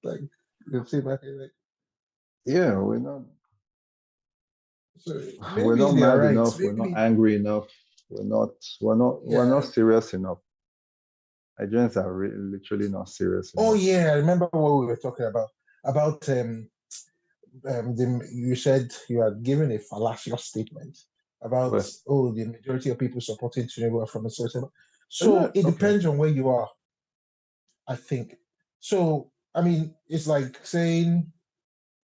Like you see my like Yeah, we're not so we're maybe not they are mad right. enough, we're not Maybe angry enough, we're not yeah. serious enough. Nigerians are literally not serious Oh enough. yeah, I remember what we were talking about. About you said you had given a fallacious statement about But the majority of people supporting Tinubu are from a certain. is So it it okay? depends on where you are, I think. So I mean, it's like saying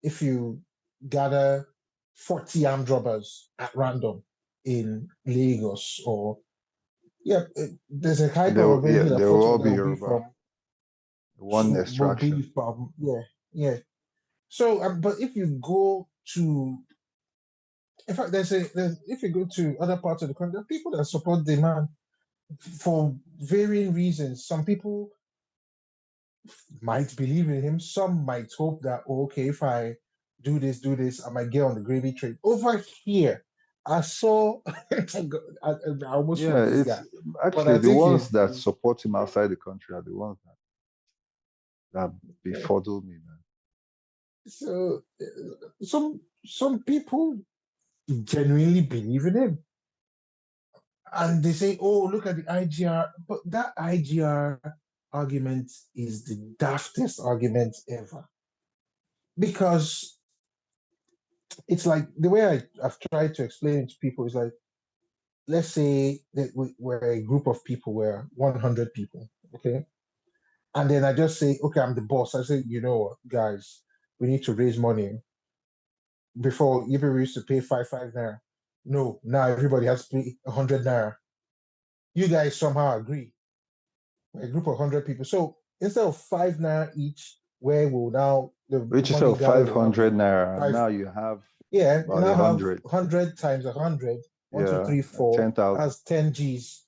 if you gather 40 armed robbers at random in Lagos, or yeah, there's a high Yeah, probability that they will 40 all of them be will be Yoruba. from One will be extraction. from yeah. So, but if you go to, in fact, if you go to other parts of the country, there are people that support the man for varying reasons. Some people might believe in him. Some might hope that, oh, okay, if I do this, I might get on the gravy train. Over here, I saw, I almost Yeah, fought this it's guy, but actually I the think ones that support him outside the country are the ones that befuddle me, man. so some people genuinely believe in him. And they say, oh, look at the IGR. But that IGR argument is the daftest argument ever. Because it's like the way I've tried to explain it to people is like, let's say that we're a group of people, we're 100 people, okay? And then I just say, okay, I'm the boss. I say, you know what, guys, we need to raise money. Before, even we used to pay five naira. No, now everybody has to pay 100 naira. You guys somehow agree. A group of 100 people. So instead of 5 naira each, where will now the Which is money of gathered will have 500 naira, and five. now you have Yeah, you about now a have hundred. 100 times 100. 1, 2, Yeah, 3, 4. 10,000. That's 10 G's.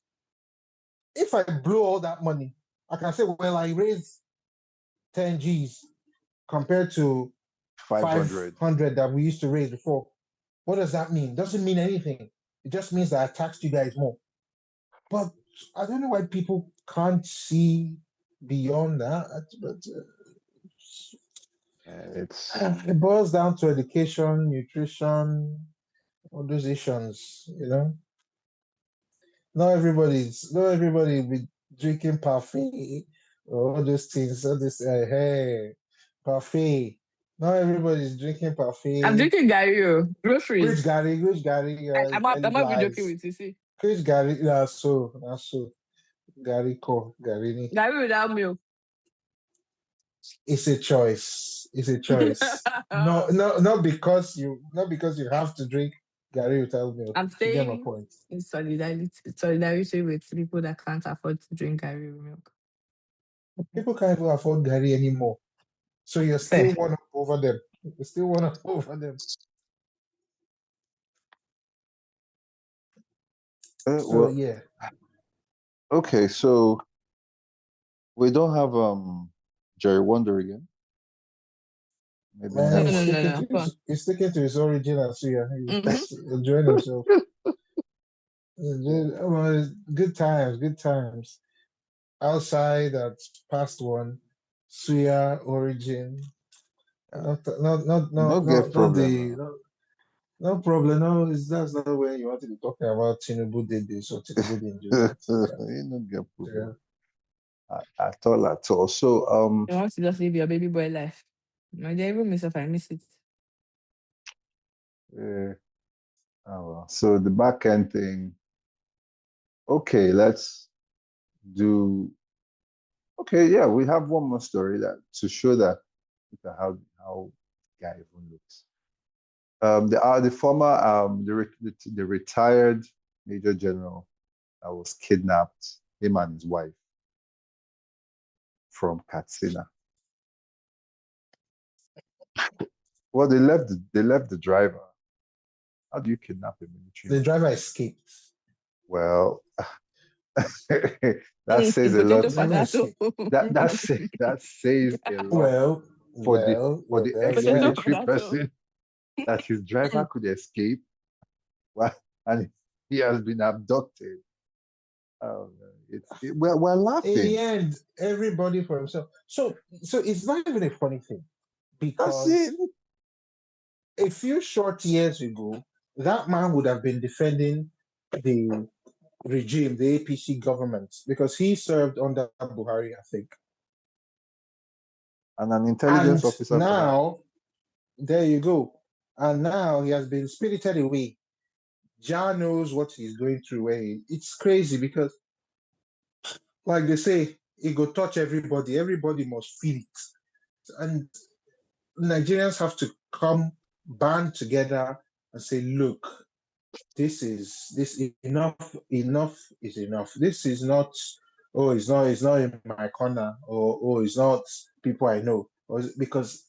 If I blow all that money, I can say, well, I raised 10 G's compared to 500. 500 that we used to raise before. What does that mean? Doesn't mean anything. It just means that I taxed you guys more. But I don't know why people can't see beyond that. But It's it boils down to education, nutrition, all those issues, you know. Not everybody be drinking parfait or all those things, all this hey, parfait. Not everybody's drinking I'm parfait. drinking Gario, groceries. Which Gary, I'm telling not even joking lies. with you. See, Which Gary, that's so. Gary ko, Gary. Gary without milk. It's a choice. It's a choice. No, not because you have to drink Gary without milk. I'm You get my staying point. in solidarity with people that can't afford to drink Gary with milk. People can't even afford Gary anymore. So you're still Fair. one up over them. You still one up over them. So well, yeah. okay. So we don't have Jerry Wonder again. Maybe Man, No, next he's no, one. no, sticking no. to Come on. his origin and so yeah, Mm-hmm. he's enjoying himself. Well, good times, good times. Outside that past one, Suya origin. Yeah. No get Not problem the now. no problem. No, that's not where you want to be talking about Tinubu did this or Tinubu didn't do that. You no get problem Yeah. at all at all. So You want to just live your baby boy life. No, they even miss if I miss it. uh, oh well. So the back end thing. Okay, let's do. Okay, yeah, we have one more story that to show that look at how the guy even looks. The former the retired major general that was kidnapped, him and his wife from Katsina. Well, they left the driver. How do you kidnap a military The man? driver escaped. Well, that says a lot. Potato, The driver potato. escaped. That says a lot Well, for the well, for well, the well, Potato, yeah. ex-military potato. person that his driver could escape, well, and he has been abducted. Oh, We're In the laughing. end, everybody for himself. So it's not even a funny thing That's because it. a few short years ago, that man would have been defending the regime, the APC government, because he served under Buhari, I think. And an And intelligence officer for that. now, there you go. And now he has been spirited away. Jah knows what he's going through. It's crazy because, like they say, it go touch everybody. Everybody must feel it. And Nigerians have to come band together and say, look, this enough is enough. This is not, oh, it's not in my corner, or oh, it's not people I know. Because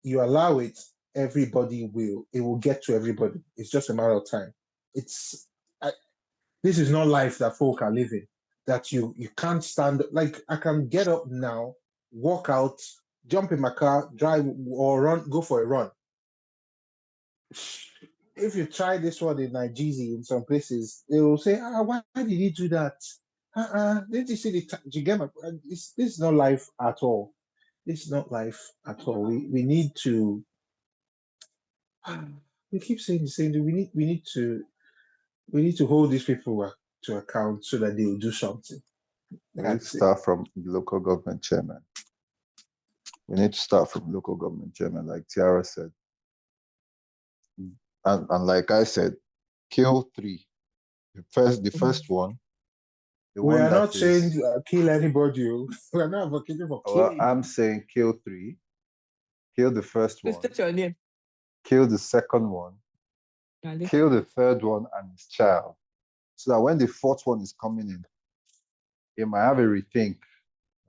you allow it, it will get to everybody. It's just a matter of time. It's I, this is not life that folk are living. That you can't stand, like I can get up now, walk out, jump in my car, drive or run, go for a run. If you try this one in Nigeria in some places, they will say, why did he do that? Didn't you see do you get my, this is not life at all. This is not life at all. We need to, we keep saying the same thing. We need to hold these people to account so that they will do something. We need to That's it. start from the local government chairman. We need to start from local government chairman, like Tiara said. And like I said, kill 3. The first one, the We one are that not is. saying kill anybody. We are not advocating for Well, killing. I'm saying kill 3, kill the first Please one, state your name. kill the second one, And kill the third one and his child, so that when the fourth one is coming in, he might have a rethink.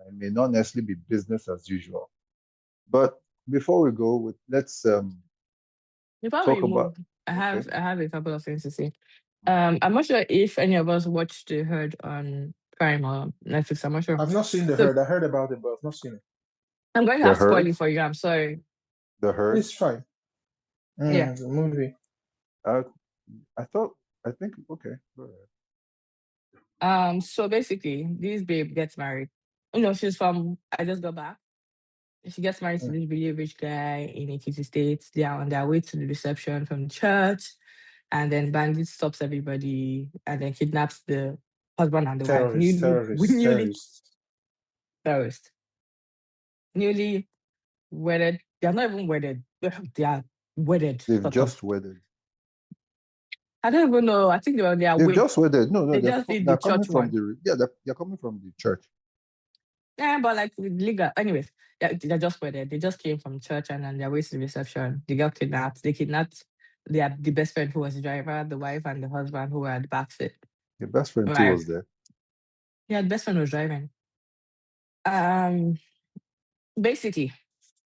It may not necessarily be business as usual. But before we go, let's Before we talk about. move, I Okay. have a couple of things to say. I'm not sure if any of us watched The Herd on Prime or Netflix. I'm not sure. I've not seen The So Herd. I heard about it, but I've not seen it. I'm going to The have to spoil Herd. it for you. I'm sorry. The Herd. It's fine. Yeah. It's a movie. I think okay. Go ahead. So basically, this babe gets married. You know, she's from. I just got back. She gets married to Mm. this really rich guy in Ekiti State. They are on their way to the reception from the church, and then bandit stops everybody and then kidnaps the husband and the wife. Terrorists, terrorists, Newly terrorists. terrorist, newly wedded. They are not even wedded. They are wedded, They've sort of. just wedded. I don't even know. I think they were on their They've way. just wedded. No, They they're just did the they're coming church from one. they're coming from the church. Yeah, but like with legal. Anyways, they're just wedded. They just came from church and on their way to the reception. They got kidnapped. They kidnapped the best friend who was the driver, the wife, and the husband who were at the back seat. Your best friend too Right. was there. Yeah, the best friend was driving. Basically,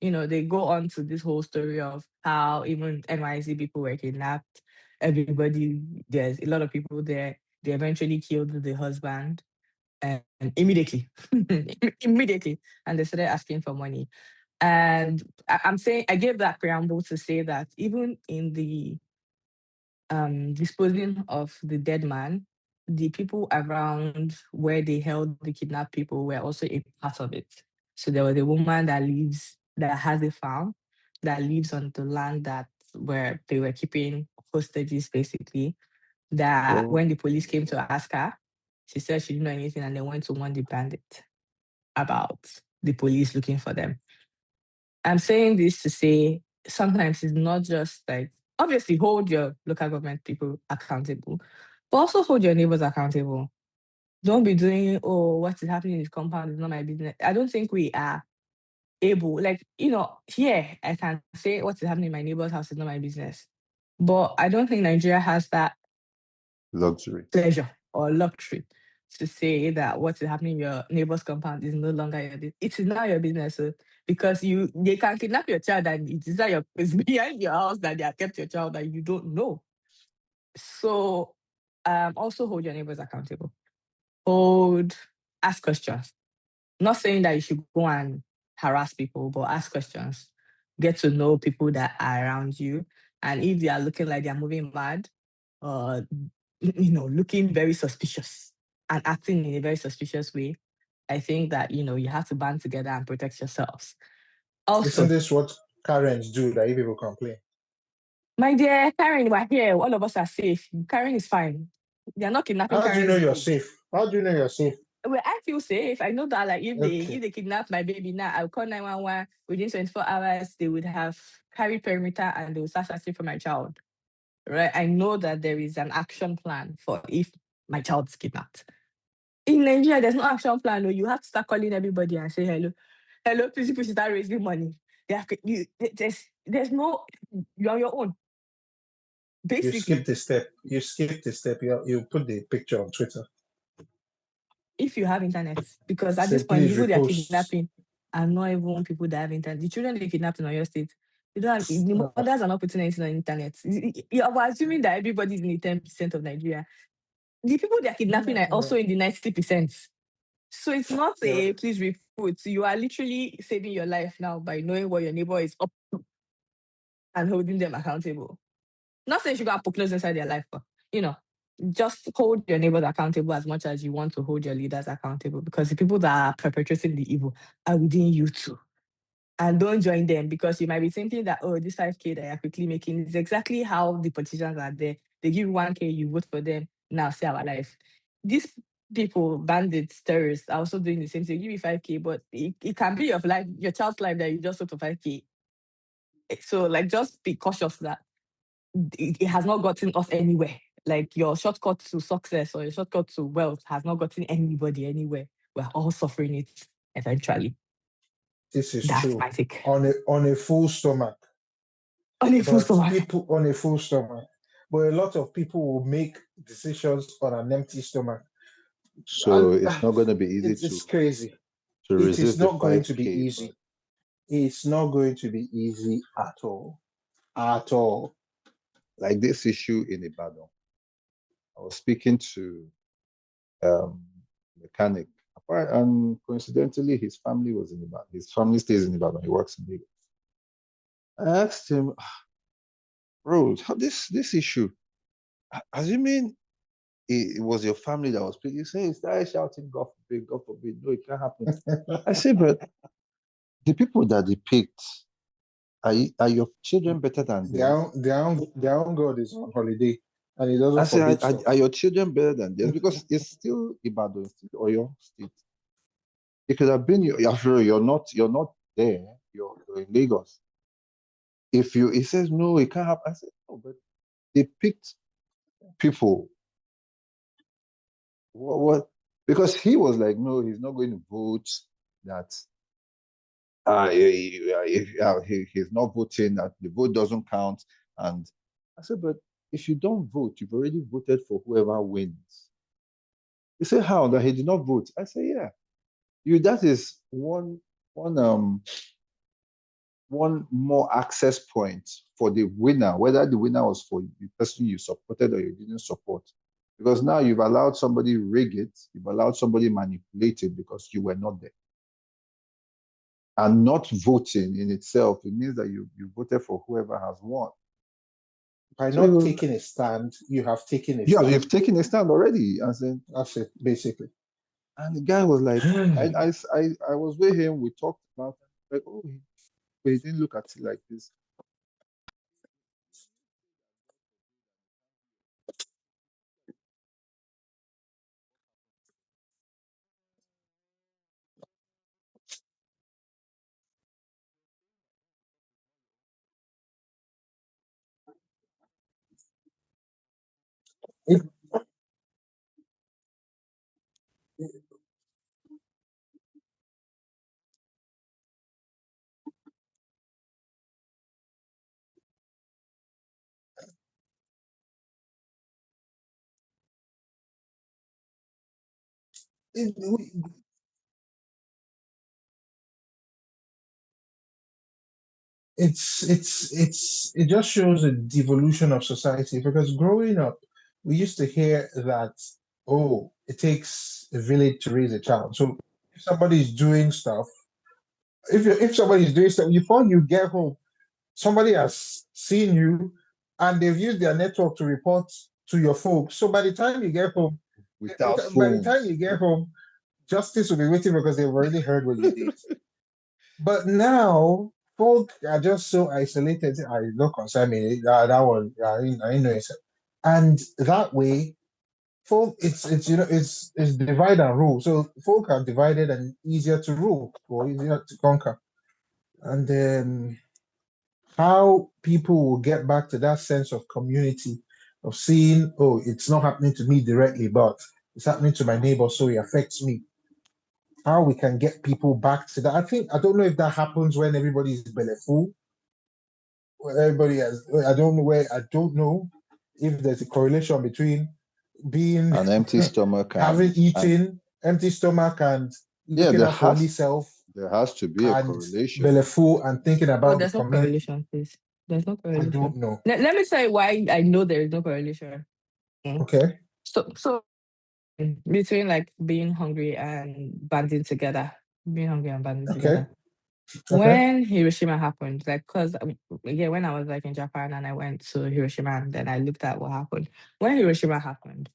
they go on to this whole story of how even NYC people were kidnapped. Everybody, there's a lot of people there. They eventually killed the husband and immediately, immediately, and they started asking for money. And I'm saying I gave that preamble to say that even in the disposing of the dead man, the people around where they held the kidnapped people were also a part of it. So there was a woman that has a farm that lives on the land that where they were keeping hostages, basically. That Oh, when the police came to ask her, she said she didn't know anything, and they went to warn the bandit about the police looking for them. I'm saying this to say sometimes it's not just like obviously hold your local government people accountable, but also hold your neighbors accountable. Don't be doing, oh, what is happening in this compound is not my business. I don't think we are able, like, here I can say what is happening in my neighbor's house is not my business. But I don't think Nigeria has that luxury. pleasure or luxury to say that what is happening in your neighbor's compound is no longer your business. It is now your business. So, because they can kidnap your child and it is not it's behind your house that they have kept your child and you don't know. So also hold your neighbors accountable. Ask questions. Not saying that you should go and harass people, but ask questions. Get to know people that are around you. And if they are looking like they're moving mad, or looking very suspicious, and acting in a very suspicious way, I think that, you have to band together and protect yourselves. Isn't Also, this what Karens do that you people complain? my dear Karen, we're here. All of us are safe. Karen is fine. They're not kidnapping How do you Karen's know you're baby. safe? How do you know you're safe? Well, I feel safe. I know that, like, if Okay. they kidnap my baby now, I'll call 911 within 24 hours. They would have carried perimeter and they will start searching for my child. Right? I know that there is an action plan for if my child's kidnapped. In Nigeria, there's no action plan. No, you have to start calling everybody and say hello. Hello, please, people should start raising money. There's no, you're on your own. You Basically, skipped the step. You skipped the step. You put the picture on Twitter. if you have internet, because at Say, this point, the please people they are repost. kidnapping are not even people that have internet. The children they kidnapped in your state, they don't have, the mothers are not putting anything on internet. You're assuming that everybody's in the 10% of Nigeria. The people they are kidnapping are also in the 90%. So it's not a please report. You are literally saving your life now by knowing what your neighbor is up to and holding them accountable. Not saying you should go and poke nose inside their life, but just hold your neighbors accountable as much as you want to hold your leaders accountable, because the people that are perpetrating the evil are within you too. And don't join them, because you might be thinking that, oh, this 5K that you're quickly making is exactly how the politicians are there. They give 1K, you vote for them, now see our life. These people, bandits, terrorists, are also doing the same thing. Give you 5K, but it can be your child's life that you just vote for 5K. So, like, just be cautious that it has not gotten us anywhere. Like, your shortcut to success or your shortcut to wealth has not gotten anybody anywhere. We're all suffering it eventually. This is That's true. my take. On a full stomach. On a full But stomach. people on a full stomach. But a lot of people will make decisions on an empty stomach. So And it's not going to be easy it's crazy. to It is resist the not going to be 5K. easy. It's not going to be easy at all. At all. Like this issue in Ibadan. I was speaking to mechanic, and coincidentally, his family was in Ibadan. His family stays in Ibadan. He works in Lagos. I asked him, bro, how this issue? Assuming it was your family that was speaking, you say, he started shouting, God forbid, God forbid. No, it can't happen. I say, but the people that they picked, are your children better than theirs? Their own God is on holiday, and he doesn't I say, forbid stuff. are your children better than theirs? Because it's still Ibadan, it's still Oyo State. It could have been you're not there, you're in Lagos. He says no, it can't happen. I said, no, but they picked people. What? Because he was like, no, he's not going to vote that he's not voting, that the vote doesn't count. And I said, but if you don't vote, you've already voted for whoever wins. He said, how? That he did not vote. I said, yeah. That is one more access point for the winner, whether the winner was for the person you supported or you didn't support. Because now you've allowed somebody rig it, you've allowed somebody manipulate it because you were not there. And not voting in itself, it means that you voted for whoever has won. By not taking a stand, you have taken a stand. You've taken a stand already. That's it, basically. And the guy was like, I was with him, we talked about it, like, oh, he didn't look at it like this. It, it, it just shows a devolution of society, because growing up we used to hear that, oh, it takes a village to raise a child. So if somebody's doing stuff, if somebody's doing stuff, before you get home, somebody has seen you and they've used their network to report to your folks. So by the time you get home, without By the time phones. you get home, justice will be waiting because they've already heard what you did. But now, folk are just so isolated. I don't concern me. That one, I know it. And that way, folk, it's divide and rule. So folk are divided and easier to rule or easier to conquer. And then how people will get back to that sense of community, of seeing, oh, it's not happening to me directly, but it's happening to my neighbor, so it affects me. How we can get people back to that. I don't know if that happens when everybody is belly full, when everybody has, I don't know if there's a correlation between being An empty stomach having and eaten, empty stomach, and yeah, looking out for only self, there has to be a and correlation. belly full and thinking Oh, about the there's no community. correlation, please. There's no I correlation. don't know. Let me tell you why I know there is no correlation. Okay. So between like being hungry and banding together, being hungry and banding Okay. together. Okay. When Hiroshima happened, like, cause again, when I was like in Japan and I went to Hiroshima and then I looked at what happened. When Hiroshima happened,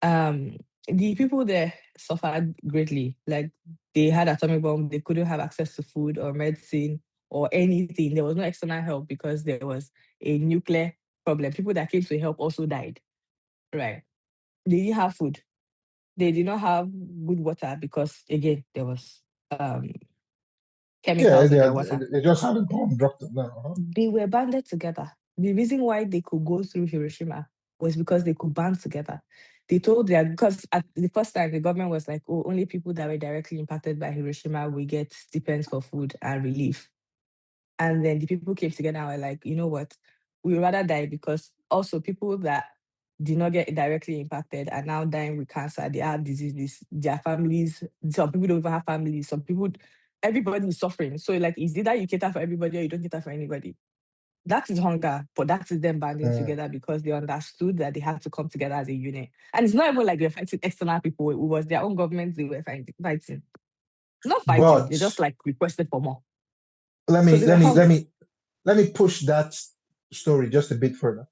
um, the people there suffered greatly. Like they had atomic bomb, they couldn't have access to food or medicine or anything. There was no external help because there was a nuclear problem. People that came to help also died. Right. They didn't have food. They did not have good water because again there was Yeah, chemicals in their water. they just had a bomb dropped on them. They were banded together. The reason why they could go through Hiroshima was because they could band together. They told their, because at the first time the government was like, oh, only people that were directly impacted by Hiroshima will get stipends for food and relief. And then the people came together and were like, you know what? We would rather die because also people that did not get directly impacted are now dying with cancer. They have diseases, their families, some people don't even have families, some people, everybody is suffering. So like it's either you cater for everybody or you don't cater for anybody. That is hunger, but that is them banding together because they understood that they had to come together as a unit. And it's not even like they're fighting external people, it was their own government they were fighting. Not fighting, they But just like requested for more. let So me they were let me let hungry. me let me push that story just a bit further.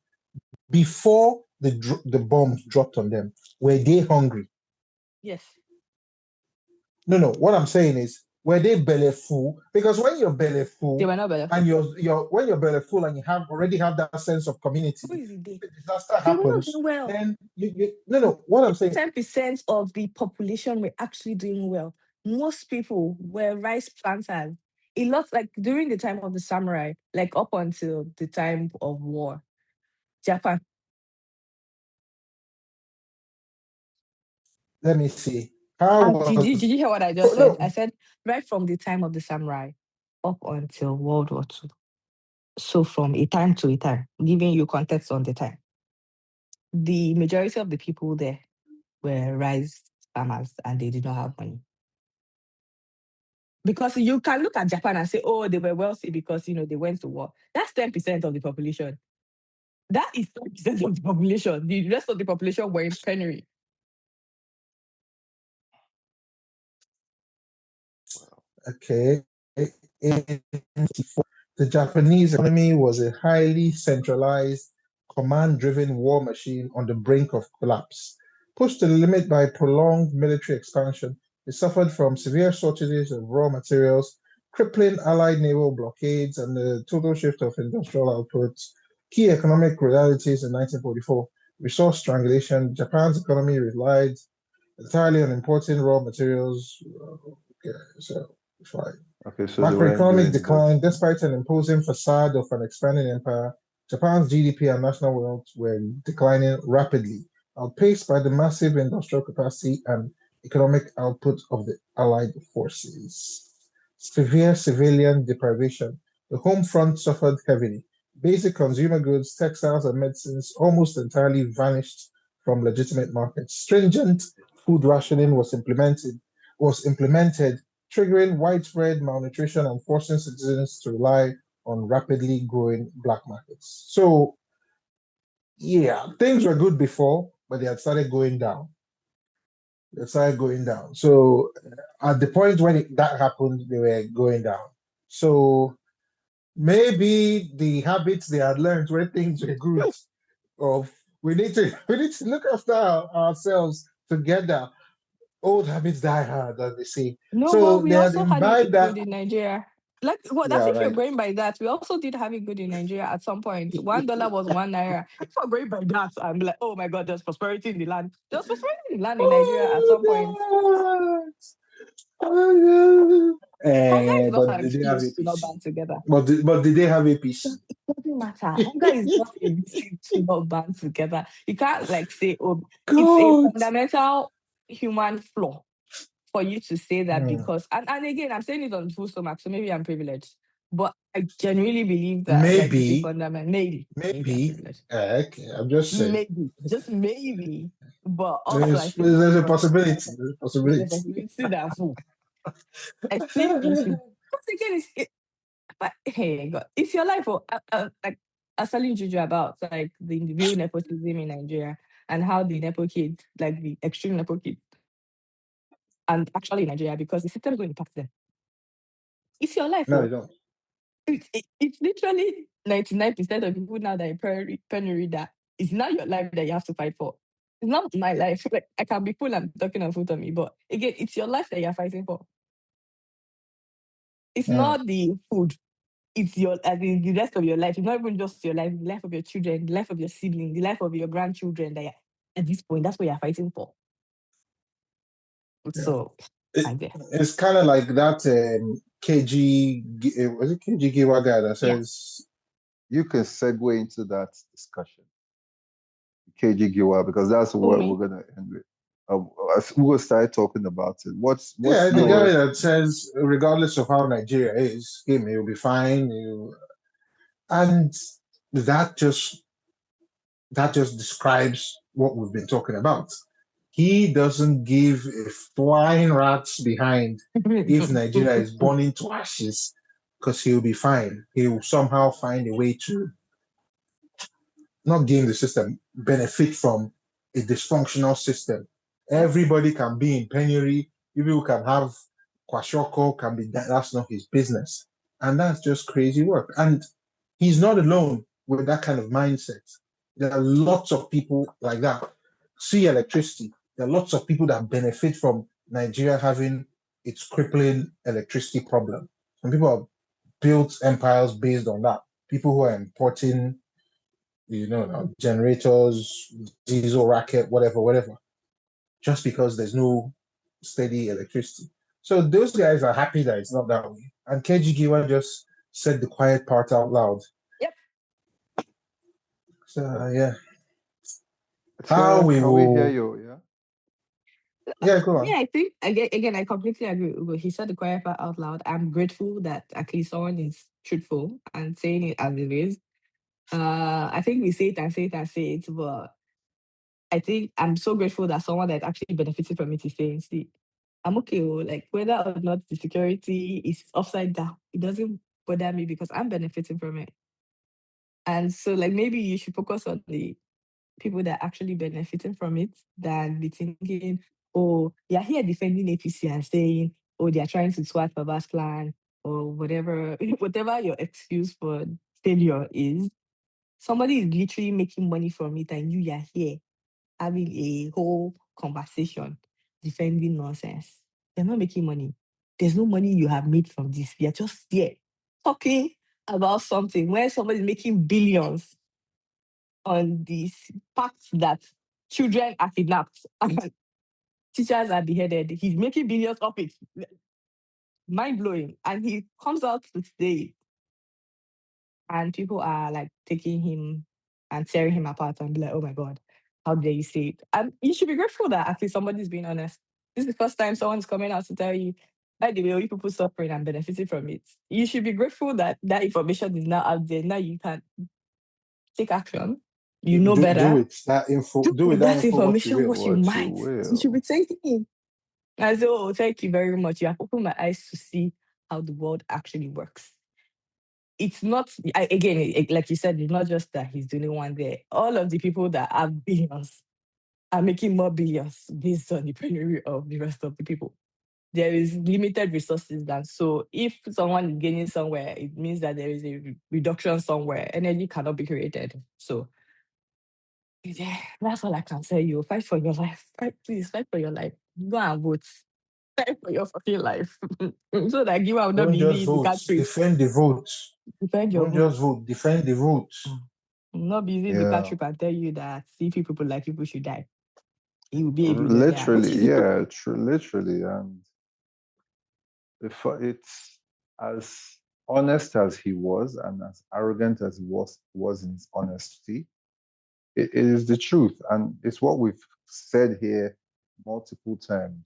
Before the bombs dropped on them, were they hungry? Yes. No. What I'm saying is, were they belly full? Because when you're belly They full were not and better. you're when you're belly full and you have already have that sense of community, Who is it they? the disaster They were not happens, doing well. then you no. What I'm saying, 10% of the population were actually doing well. Most people were rice planters. A lot, like during the time of the samurai, like up until the time of war, Japan. let me see. How Did was you hear what I just said? I no? said right from the time of the samurai up until World War II. So from a time to a time, giving you context on the time, the majority of the people there were rice farmers and they did not have money. Because you can look at Japan and say, oh, they were wealthy because they went to war. That's 10% of the population. That is 10% of the population. The rest of the population were in penury. Okay. In the Japanese economy was a highly centralized, command driven war machine on the brink of collapse. Pushed to the limit by prolonged military expansion, it suffered from severe shortages of raw materials, crippling Allied naval blockades, and the total shift of industrial outputs. Key economic realities in 1944: resource strangulation. Japan's economy relied entirely on importing raw materials. Okay, so fine. Okay, so they weren't Macroeconomic doing good. decline. Despite an imposing facade of an expanding empire, Japan's GDP and national wealth were declining rapidly, outpaced by the massive industrial capacity and economic output of the Allied forces. Severe civilian deprivation. The home front suffered heavily. Basic consumer goods, textiles, and medicines almost entirely vanished from legitimate markets. Stringent food rationing was implemented, triggering widespread malnutrition and forcing citizens to rely on rapidly growing black markets. So, yeah, things were good before, but they had started going down. They started going down. So, at the point when that happened, they were going down. So, maybe the habits they had learned when things were good of We need to look after ourselves together. Old habits die hard, as they say. No, but So we they had also had it imbibed that. good in Nigeria. Like, well, that's Yeah, if you're right. going by that. We also did have it good in Nigeria at some point. $1 was 1 naira. If we're going by that, I'm like, oh my God, there's prosperity in the land. There's prosperity in the land in Nigeria at some point. Oh, oh, God. Hunger is not But an did they have excuse to not APC? band together. But did they have APC? It doesn't matter. Hunger is not a reason to not band together. You can't like say, oh, it's a God. fundamental human flaw for you to say that Hmm. because and again I'm saying it on full stomach, so maybe I'm privileged. But I genuinely believe that like it's a Maybe, fundamental maybe I'm maybe. privileged. Okay, I'm just saying. Maybe. Just maybe. But also I There's think there's a for possibility. There's a there's a possibility. possibility that fool. I think you should because again but hey God, it's your life like I was telling Juju about like the real nepotism in Nigeria and how the nepo kids, like the extreme nepo kids, and actually in Nigeria because the system is going to impact them. It's your life, No, they oh. don't. It's literally 99% of people now that are penny reader. It's not your life that you have to fight for. It's not my life. Like I can be cool and talking on foot on me, but again, it's your life that you're fighting for. It's Hmm. not the food. It's your as in the rest of your life. It's not even just your life, the life of your children, the life of your siblings, the life of your grandchildren that at this point, that's what you're fighting for. Yeah. So It, I there. it's kind of like that was it KG Giwa guy that Yeah. says, You can segue into that discussion, Keji Giwa, because that's For what me. we're gonna end with. We will start talking about it. yeah, What's the guy your that says, regardless of how Nigeria is, him, he'll be fine. And that just that just describes what we've been talking about. He doesn't give a flying rat's behind if Nigeria is burning to ashes because he'll be fine. He'll somehow find a way to not game the system, benefit from a dysfunctional system. Yep. Everybody can be in penury. People can have kwashoko, can be that's not his business. And that's just crazy work. And he's not alone with that kind of mindset. There are lots of people like that. See electricity. There are lots of people that benefit from Nigeria having its crippling electricity problem. And people have built empires based on that. People who are importing generators, diesel racket, whatever, just because there's no steady electricity. So those guys are happy that it's not that way. And Keji Giwa just said the quiet part out loud. Yep. So yeah, how Tiara, we can we hear will? you? Yeah. Yeah, go on. Yeah, I think again, I completely agree with Ugo. He said the quiet part out loud. I'm grateful that at least someone is truthful and saying it as it is. I think we say it and say it and say it, but I think I'm so grateful that someone that actually benefited from it is saying, see, I'm okay. Oh, like whether or not the security is upside down, it doesn't bother me because I'm benefiting from it. And so like maybe you should focus on the people that are actually benefiting from it than be thinking, oh, you're here defending APC and saying, oh, they're trying to swat for Bass plan or whatever, whatever your excuse for failure is. Somebody is literally making money from it and you're here having a whole conversation defending nonsense. They're not making money. There's no money you have made from this. You're just there talking about something where somebody's making billions on the fact that children are kidnapped and teachers are beheaded. He's making billions off it. Mind blowing. And he comes out to say, and people are like taking him and tearing him apart and be like, oh my God, how dare you say it? And you should be grateful that at least somebody's being honest. This is the first time someone's coming out to tell you, by the way, you people suffering and benefiting from it. You should be grateful that that information is now out there. Now you can take action. You know Do better. with that info. Do Do with with that that info what you information will. what you What you might. You should be will. taking it. I say, oh, thank you very much. You have opened my eyes to see how the world actually works. It's not, again, like you said, it's not just that he's the only one there. All of the people that have billions are making more billions based on the penury of the rest of the people. There is limited resources, and so if someone is gaining somewhere, it means that there is a reduction somewhere. Energy cannot be created. So Yeah, that's all I can tell you. Fight for your life. Please fight for your life. Go and vote. Fight for your fucking life. So that Giwa will not Don't be just eating the vote. cat treats. Defend the vote. Defend your Don't just votes. vote. Defend the vote. Will not be using the cat Yeah, trip and tell you that CP people like people should die. He will be a billionaire. literally, yeah, true, literally, and if it's as honest as he was and as arrogant as he was in his honesty, it is the truth, and it's what we've said here multiple times.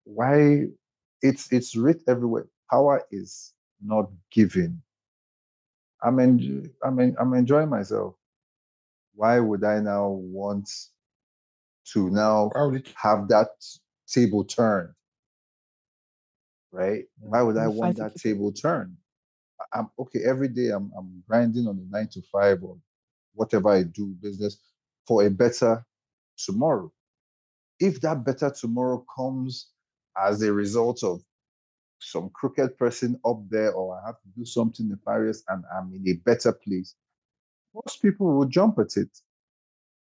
Why it's writ everywhere. Power is not given. I'm enjoying myself. Why would I now want to now Why would it? have that table turned? Right? Why would I You want fight to that keep it. table turned? I'm okay every day. I'm grinding on the 9 to 5 or whatever I do business for a better tomorrow. If that better tomorrow comes as a result of some crooked person up there, or I have to do something nefarious and I'm in a better place, most people will jump at it.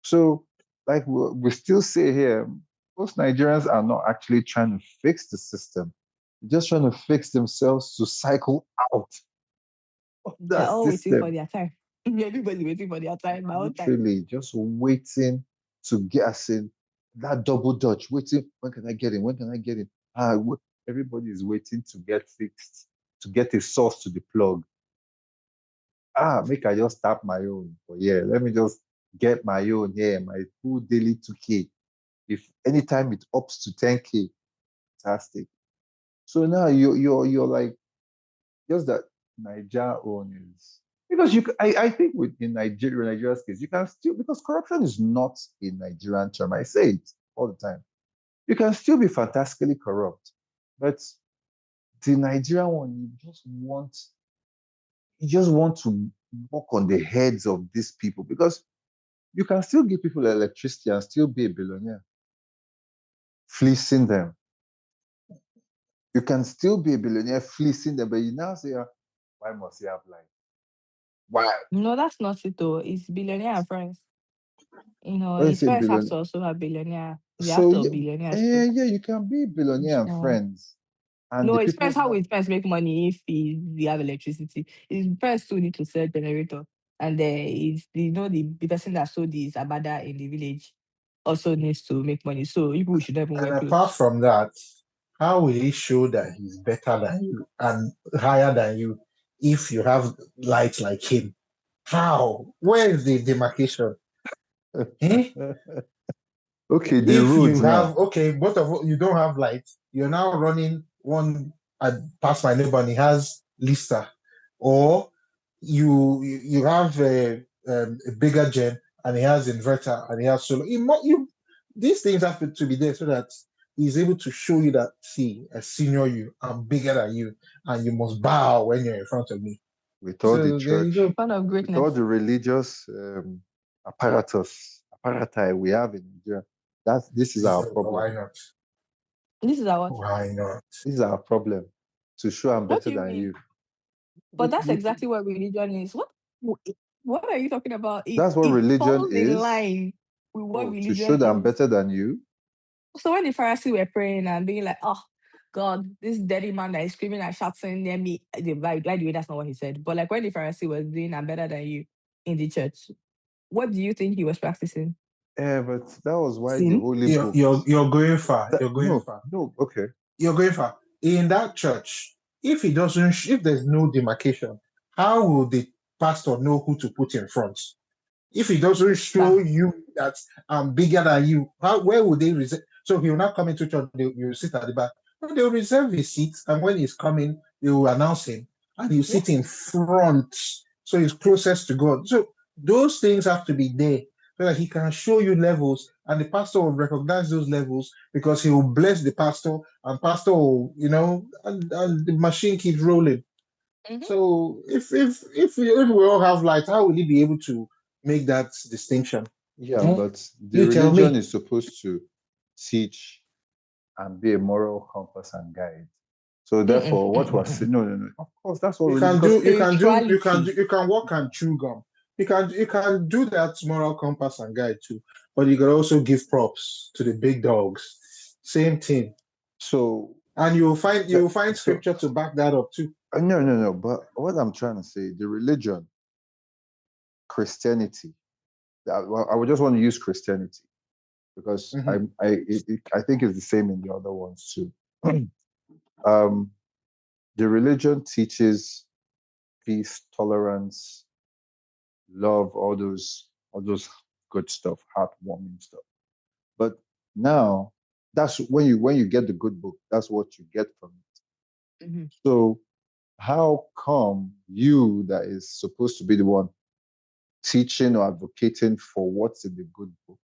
So, like we still say here, most Nigerians are not actually trying to fix the system. They're just trying to fix themselves to cycle out of They're that all waiting for system. their time. Everybody waiting for their time, my own time. Literally, just waiting to get us in that double dutch, waiting. When can I get in? When can I get in? Everybody is waiting to get fixed, to get a source to the plug. Make I just tap my own. But yeah, let me just get my own here, my full daily 2K. If anytime it ups to 10K, fantastic. So now you're like just that Nigeria own is because I think with in Nigeria's case, you can still because corruption is not a Nigerian term. I say it all the time. You can still be fantastically corrupt, but the Nigerian one, you just want to walk on the heads of these people because you can still give people electricity and still be a billionaire, fleecing them. You can still be a billionaire, fleecing them, but you now say, why must he have life? Why? No, that's not it though. It's billionaire and friends. When you His say friends have billionaire, to also have billionaire. They have so to have yeah, billionaires too. yeah, you can be a billionaire and So, friends, and no, the it people depends how have his friends make money if he have electricity. His friends too need to sell generator. And it's the person that sold his abada in the village also needs to make money. So people should not even And wear apart clothes. from that, how will he show that he's better than you and higher than you if you have light like him? How? Where is the demarcation? Eh? okay, the If roads you now. have okay, both of you don't have light, you're now running one. I pass my neighbor and he has Lista, or you have a bigger gen and he has inverter and he has solar. These things have to be there so that he's able to show you that see, I senior you, I'm bigger than you, and you must bow when you're in front of me. With all the So there you church, go. Kind of with all greatness. the religious apparati we have in Nigeria, this is our problem. Why not? This is our what? Why not? This is our problem. To show I'm What better do you than mean? you. But that's With exactly what religion is. What are you talking about? It that's what it religion falls in is. line with what Oh, to show religion that I'm is. better than you. So when the Pharisees were praying and being like, "Oh God, this dirty man that is screaming and shouting near me," by the way, that's not what he said. But like when the Pharisee was doing "I'm better than you" in the church, what do you think he was practicing? Yeah, but that was why the Sin. holy You're book. you're you're going far. That, You're going no, far. no, okay. You're going far. In that church, if there's no demarcation, how will the pastor know who to put in front? If he doesn't show Sir. you that I'm bigger than you, where would they reserve? So he will not come into church, you sit at the back. No, they'll reserve his seat, and when he's coming, they will announce him, and you Yeah. sit in front, so he's closest to God. So those things have to be there so that he can show you levels, and the pastor will recognize those levels because he will bless the pastor, and pastor will, and the machine keeps rolling. Mhm. So if we all have light, how will he be able to make that distinction? Yeah, Eh? but the You tell religion me. is supposed to teach and be a moral compass and guide. So Mm-mm, therefore, what was mm-mm. no, no, no. Of course, that's what You really can because do, you can do, you can do, Spirituality. you can walk and chew gum. you can do that moral compass and guide too, but you can also give props to the big dogs. Same thing. So And you'll find so scripture to back that up too. no. But what I'm trying to say, the religion, Christianity. I would just want to use Christianity because Mhm. I think it's the same in the other ones too. um, the religion teaches peace, tolerance, love, all those good stuff, heartwarming stuff. But now that's when you get the good book, that's what you get from it. Mhm. So how come you that is supposed to be the one teaching or advocating for what's in the good book,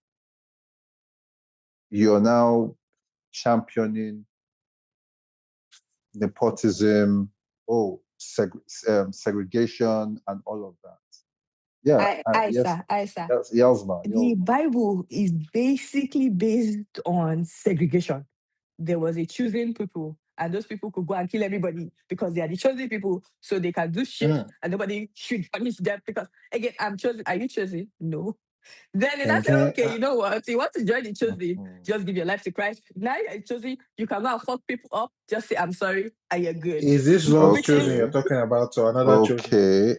you're now championing nepotism, segregation, and all of that? Yeah, yes, Aisa, yes, Yasma, the Yasma. Bible is basically based on segregation. There was a choosing people, and those people could go and kill everybody because they are the chosen people, so they can do shit, Mm. and nobody should punish them because again, I'm chosen. Are you chosen? No. Then they say, Mhm. okay, you know what? You want to join the chosen, Mhm. just give your life to Christ. Now you're chosen, you can go and fuck people up, just say I'm sorry, and you're good. Is this Lord's Which chosen is you're Okay, talking about or another chosen? okay,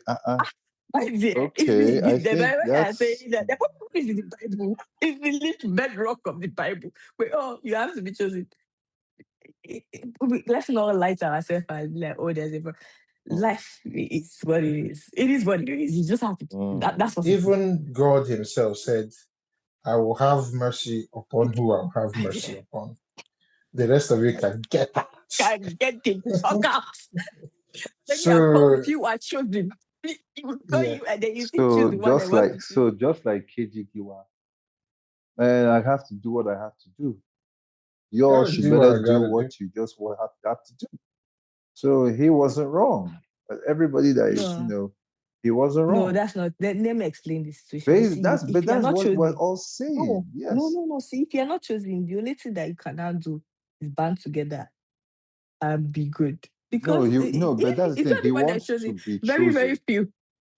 my dear, it's okay. I the think Bible are that's saying that the Bible is in the Bible. It's the little bedrock of the Bible. Where you have to be chosen. Let's not lie to ourselves and be like, oh, there's a life is what it is. It is what it is. You just have to that's what it is. Even God Himself said, I will have mercy upon who I'll have My mercy dear, upon. The rest of you can get out. can get the fuck out. When you are So called, you are chosen. He will call yeah, you and then you still choose so the one that wants to choose. just like Keji Giwa. Man, I have to do what I have to do. You all gotta should do what better I do gotta do. what you just have to do. So he wasn't wrong. But everybody that is, No, he wasn't no, wrong. that's not. Let me explain the situation. See, if But you are that's not what we're chosen, all saying. no, no, Yes. no, no. See, if you are not chosen, the only thing that you can now do is band together and be good. No, Because but that's the it's thing. not He everyone that's wants chosen. to be Very, very chosen. few.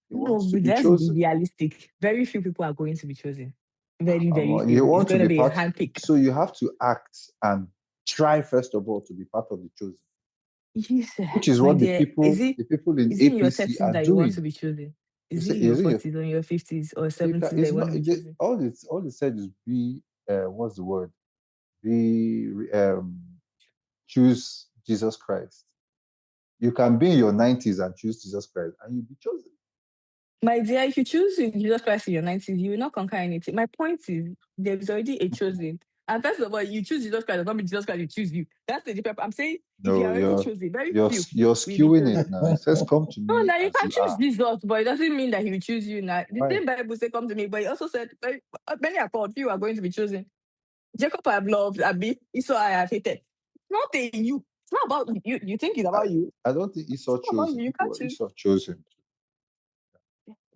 He No, wants to but be let's be chosen. realistic. Very few people are going to be chosen. Very, very You few. It's want to going to be be a part, handpick. so you have to act and try first of all to be part of the chosen, Yes, which is my what dear. the people in Is it in your APC 30s are that you want doing. to be chosen? Is Is it it, in your is it, 40s or in your 50s or you can, 70s that it's you want not to be chosen? all it said is be what's the word? Be choose Jesus Christ. You can be in your 90s and choose Jesus Christ and you'll be chosen. My dear, if you choose Jesus Christ in your 90s, you will not conquer anything. My point is, there is already a chosen. And first of all, you choose Jesus Christ, it's not be Jesus Christ, you choose you. That's the difference. I'm saying, if you're No, already chosen, very few you're will be skewing it chosen. now. It says come to No, me now you as can you choose are. Jesus, but it doesn't mean that he will choose you now. The Fine. same Bible say, come to me, but he also said, many are called, few are going to be chosen. Jacob I have loved, Abi, Esau I have hated. It's not a you. It's not about you. You think it's about you. I don't think It's Esau not about chose you. him. You can't choose. Esau chose him.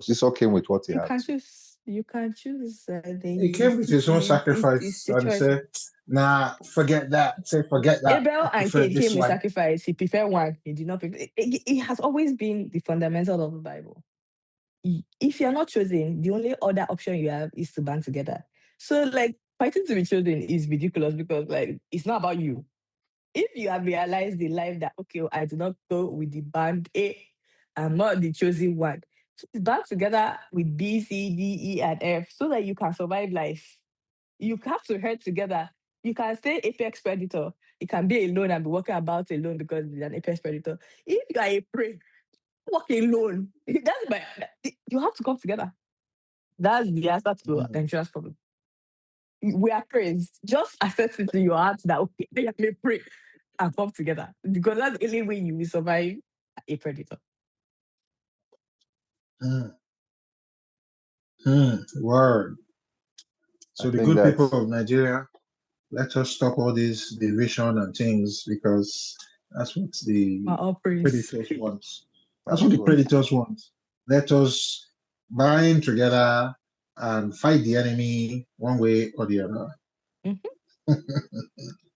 Esau came with what he You had can to. choose. You can choose. he came with his own It's sacrifice a and choice. said, nah, forget that. Say forget that. I Abel and prefer Cain this came with one. sacrifice. He preferred one. He did not prefer. It has always been the fundamental of the Bible. If you're not chosen, the only other option you have is to band together. So, like, fighting to be chosen is ridiculous because, like, it's not about you. If you have realized in life that, okay, I do not go with the band A, I'm not the chosen one. So band together with B, C, D, E, and F so that you can survive life. You have to hurt together. You can stay apex predator. You can be alone and be walking about alone because you're an apex predator. If you are a prey, walk alone. That's my, you have to come together. That's the answer to Mm. dangerous problem. We are praised. Just accept it in your heart that okay, let me pray and come together. Because that's the only way you will survive a predator. Mm. Mm. Word. I So the think good people that's of Nigeria, let us stop all this division and things because that's what Are the all praised. predators want. That's that's what the what predators want. Let us bind together and fight the enemy one way or the other. Mhm.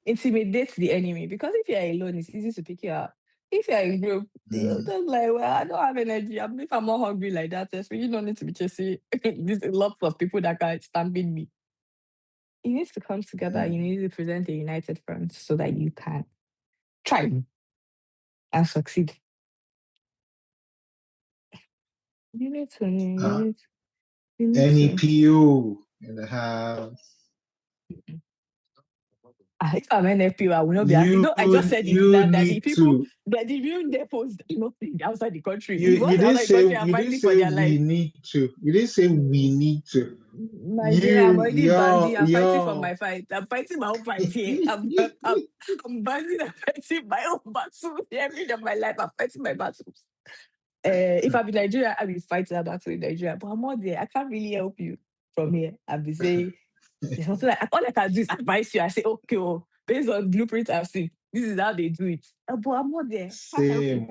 Intimidate the enemy. Because if you're alone, it's easy to pick you out. if you're in group, they'll just like, well, I don't have energy. If I'm not hungry like that, so you don't need to be chasing this lots of people that can stampede me. You need to come together. You need to present a united front so that you can try and succeed. You need to. You need to. NEPO in the house. If I'm NFP, I will not be asking. No, I just said it that the need people to. that the real depots nothing outside the country. You What didn't outside the say country are fighting for their we life. need to. You didn't say we need to. Nigeria, I'm already banding. I'm fighting for yo. my fight. I'm fighting my own fight here. I'm banding. I'm fighting my own battles every day of my life. I'm fighting my battles. If I'm in Nigeria, I'll be fighting that battle in Nigeria. But I'm not there. I can't really help you from here. I'll be saying, there's something like, all I can do is advise you. I say, okay, well, based on blueprint I've seen, this is how they do it. But I'm not there. Same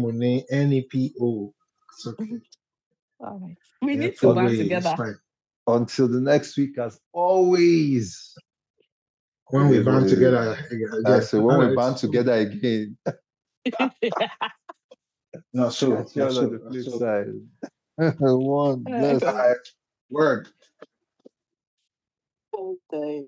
money, NEPO. It's okay. All right. We Yeah, need to band it's together. fine. Until the next week, as always. When we band together again. So when we band together again. No, so Catch you all on the flip side. One, bless. Word. Okay.